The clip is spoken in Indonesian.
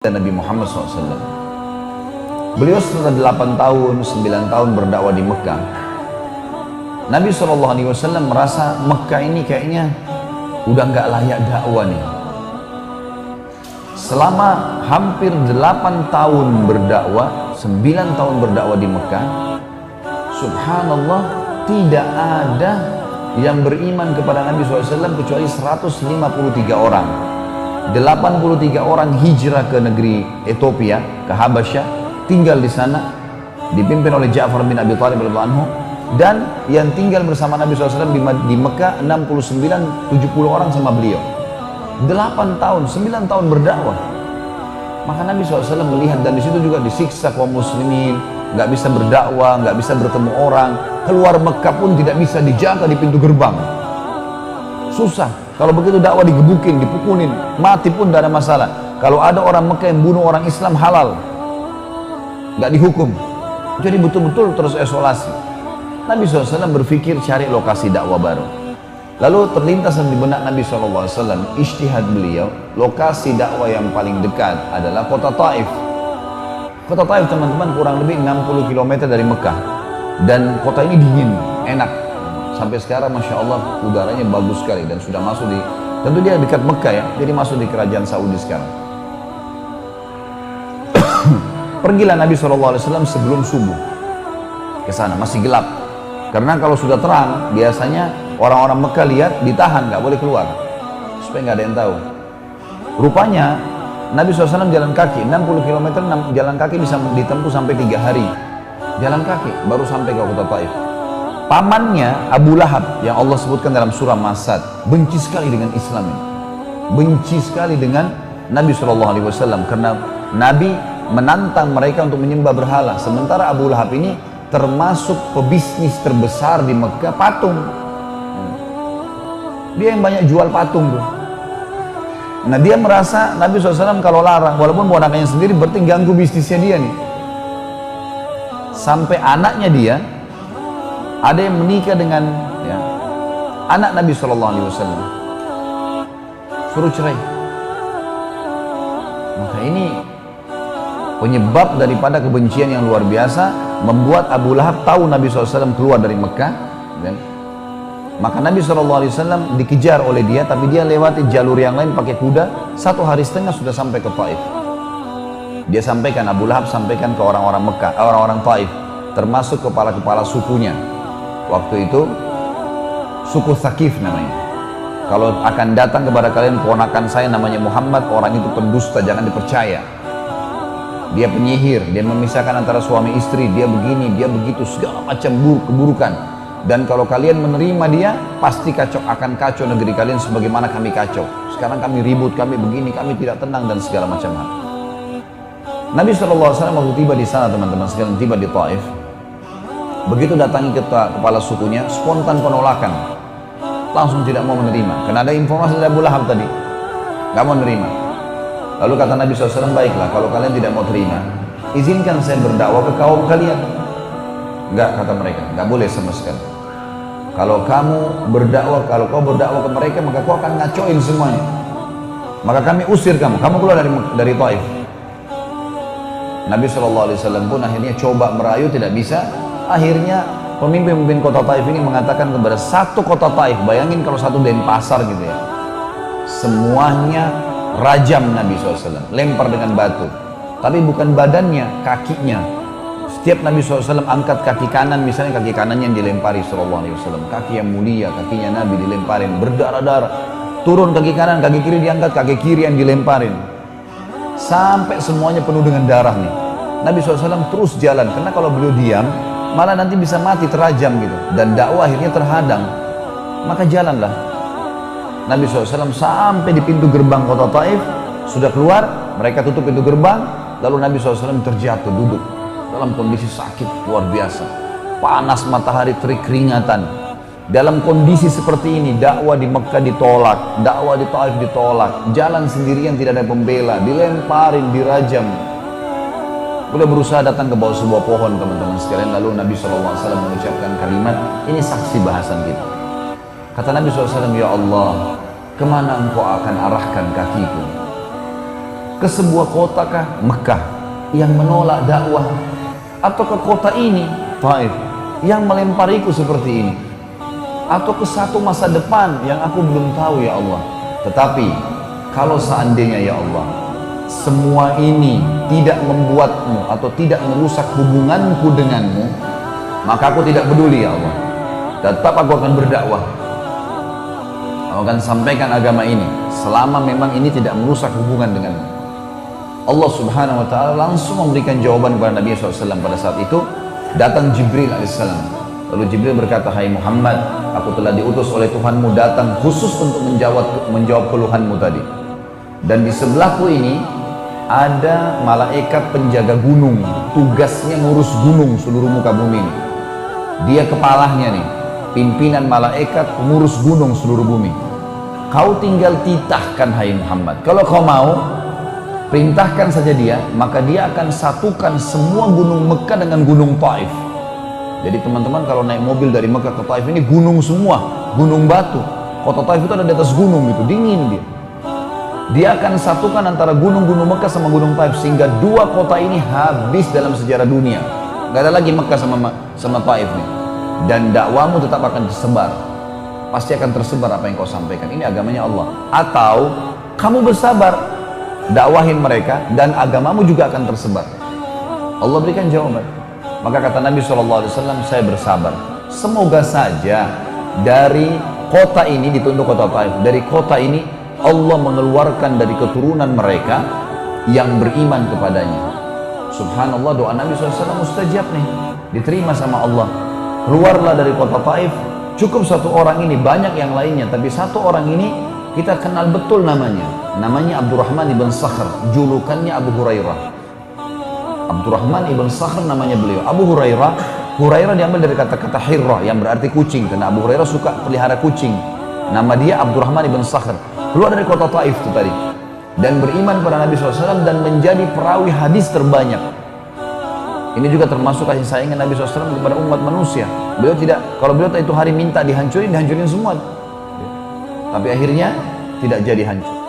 Nabi Muhammad SAW. Beliau setelah 8 tahun, 9 tahun berdakwah di Mekah, Nabi SAW merasa Mekah ini kayaknya udah nggak layak dakwah nih. Selama hampir 8 tahun berdakwah, 9 tahun berdakwah di Mekah, subhanallah, tidak ada yang beriman kepada Nabi SAW kecuali 153 orang. 83 orang hijrah ke negeri Ethiopia, ke Habasyah, tinggal di sana, dipimpin oleh Ja'far bin Abi Thalib radhiyallahu anhu, dan yang tinggal bersama Nabi SAW di Mekah 69-70 orang sama beliau. 8 tahun, 9 tahun berdakwah. Maka Nabi SAW melihat, dan di situ juga disiksa kaum muslimin, nggak bisa berdakwah, nggak bisa bertemu orang, keluar Mekah pun tidak bisa dijaga di pintu gerbang. Susah. Kalau begitu dakwah digebukin, dipukulin, mati pun tidak ada masalah. Kalau ada orang Mekah yang bunuh orang Islam halal, nggak dihukum. Jadi betul-betul terus isolasi. Nabi SAW berpikir cari lokasi dakwah baru. Lalu terlintas di benak Nabi SAW, ijtihad beliau, lokasi dakwah yang paling dekat adalah kota Taif. Kota Taif, teman-teman, kurang lebih 60 km dari Mekah. Dan kota ini dingin, enak. Sampai sekarang Masya Allah udaranya bagus sekali, dan sudah masuk di, tentu dia dekat Mekah ya, jadi masuk di kerajaan Saudi sekarang. Pergilah Nabi SAW sebelum subuh ke sana, masih gelap. Karena kalau sudah terang, biasanya orang-orang Mekah lihat, ditahan, nggak boleh keluar, supaya nggak ada yang tahu. Rupanya Nabi SAW jalan kaki 60 km, jalan kaki bisa ditempuh sampai 3 hari. Jalan kaki baru sampai ke kota Taif. Pamannya Abu Lahab yang Allah sebutkan dalam surah Masad, benci sekali dengan Islam ini, benci sekali dengan Nabi SAW, karena Nabi menantang mereka untuk menyembah berhala. Sementara Abu Lahab ini termasuk pebisnis terbesar di Mekah, patung. Dia yang banyak jual patung tuh. Nah, dia merasa Nabi SAW kalau larang, walaupun anaknya sendiri, berarti ganggu bisnisnya dia nih. Sampai anaknya dia ada yang menikah dengan anak Nabi SAW, suruh cerai. Maka ini penyebab daripada kebencian yang luar biasa, membuat Abu Lahab tahu Nabi SAW keluar dari Mekah. Maka Nabi SAW dikejar oleh dia, tapi dia lewati jalur yang lain pakai kuda. 1,5 hari sudah sampai ke Taif. Dia sampaikan, Abu Lahab sampaikan ke orang-orang Mekah, orang-orang Taif, termasuk kepala-kepala sukunya. Waktu itu suku Thaqif namanya. Kalau akan datang kepada kalian ponakan saya namanya Muhammad, orang itu pendusta, jangan dipercaya. Dia penyihir, dia memisahkan antara suami istri, dia begini, dia begitu, segala macam keburukan. Dan kalau kalian menerima dia, pasti akan kacau negeri kalian sebagaimana kami kacau. Sekarang kami ribut, kami begini, kami tidak tenang, dan segala macam hal. Nabi SAW waktu tiba di sana, teman-teman sekalian, tiba di Taif, begitu datangi kepala sukunya, spontan penolakan, langsung tidak mau menerima, karena ada informasi dari Abu Lahab tadi, nggak mau menerima. Lalu kata Nabi SAW, baiklah, kalau kalian tidak mau terima, izinkan saya berdakwah ke kaum kalian. Enggak, kata mereka, nggak boleh sama sekali. Kalau kamu berdakwah, kalau kau berdakwah ke mereka, maka kau akan ngacoin semuanya. Maka kami usir kamu keluar dari Taif. Nabi SAW pun akhirnya coba merayu, tidak bisa. Akhirnya pemimpin kota Taif ini mengatakan kepada satu kota Taif, bayangin kalau satu Denpasar gitu ya, semuanya rajam Nabi SAW, lempar dengan batu. Tapi bukan badannya, kakinya. Setiap Nabi SAW angkat kaki kanan, misalnya kaki kanannya yang dilempari SAW, kaki yang mulia, kakinya Nabi dilemparin, berdarah-darah. Turun kaki kanan, kaki kiri diangkat, kaki kiri yang dilemparin. Sampai semuanya penuh dengan darah nih. Nabi SAW terus jalan, karena kalau beliau diam, malah nanti bisa mati, terajam gitu, dan dakwah akhirnya terhadang. Maka jalanlah Nabi SAW sampai di pintu gerbang kota Taif. Sudah keluar, mereka tutup pintu gerbang, lalu Nabi SAW terjatuh duduk dalam kondisi sakit luar biasa, panas matahari, terik keringatan. Dalam kondisi seperti ini, dakwah di Mekah ditolak, dakwah di Taif ditolak, jalan sendirian, tidak ada pembela, dilemparin, dirajam. Udah berusaha datang ke bawah sebuah pohon, teman-teman sekalian. Lalu Nabi SAW mengucapkan kalimat, ini saksi bahasan kita. Kata Nabi SAW, ya Allah, kemana engkau akan arahkan kakiku? ke sebuah kota kah? Mekah yang menolak dakwah, atau ke kota ini Taif yang melempariku seperti ini, atau ke satu masa depan yang aku belum tahu ya Allah. Tetapi kalau seandainya ya Allah semua ini tidak membuatmu atau tidak merusak hubunganku denganmu, maka aku tidak peduli ya Allah, tetap aku akan berdakwah, aku akan sampaikan agama ini selama memang ini tidak merusak hubungan denganmu. Allah subhanahu wa ta'ala langsung memberikan jawaban kepada Nabi SAW. Pada saat itu datang Jibril alaihissalam. Lalu Jibril berkata, hai Muhammad, aku telah diutus oleh Tuhanmu datang khusus untuk menjawab keluhanmu tadi. Dan di sebelahku ini ada malaikat penjaga gunung, tugasnya ngurus gunung seluruh muka bumi ini. Dia kepalanya nih, pimpinan malaikat pengurus gunung seluruh bumi. Kau tinggal titahkan hai Muhammad, kalau kau mau perintahkan saja dia, maka dia akan satukan semua gunung Mekah dengan gunung Taif. Jadi teman-teman kalau naik mobil dari Mekah ke Taif ini gunung semua, gunung batu. Kota Taif itu ada di atas gunung gitu, dingin dia. Dia akan satukan antara gunung-gunung Mekah sama gunung Taif sehingga dua kota ini habis dalam sejarah dunia. Gak ada lagi Mekah sama Taif nih. Dan dakwamu tetap akan tersebar. Pasti akan tersebar apa yang kau sampaikan. Ini agamanya Allah. Atau kamu bersabar, dakwahin mereka dan agamamu juga akan tersebar. Allah berikan jawaban. Maka kata Nabi SAW, saya bersabar. Semoga saja dari kota ini, ditunduk kota Taif, dari kota ini Allah mengeluarkan dari keturunan mereka yang beriman kepadanya. Subhanallah, doa Nabi SAW mustajab nih, diterima sama Allah. Keluarlah dari kota Taif. Cukup satu orang ini, banyak yang lainnya, tapi satu orang ini kita kenal betul namanya Abdurrahman ibn Sakhr, julukannya Abu Hurairah. Abdurrahman ibn Sakhr namanya beliau. Abu Hurairah diambil dari kata-kata hirrah yang berarti kucing, karena Abu Hurairah suka pelihara kucing. Nama dia Abdurrahman ibn Sakhr. Keluar dari kota Taif itu tadi dan beriman pada Nabi SAW dan menjadi perawi hadis terbanyak. Ini juga termasuk kasih sayangnya Nabi SAW kepada umat manusia. Beliau tidak, kalau beliau itu hari minta dihancurin semua. Tapi akhirnya tidak jadi hancur.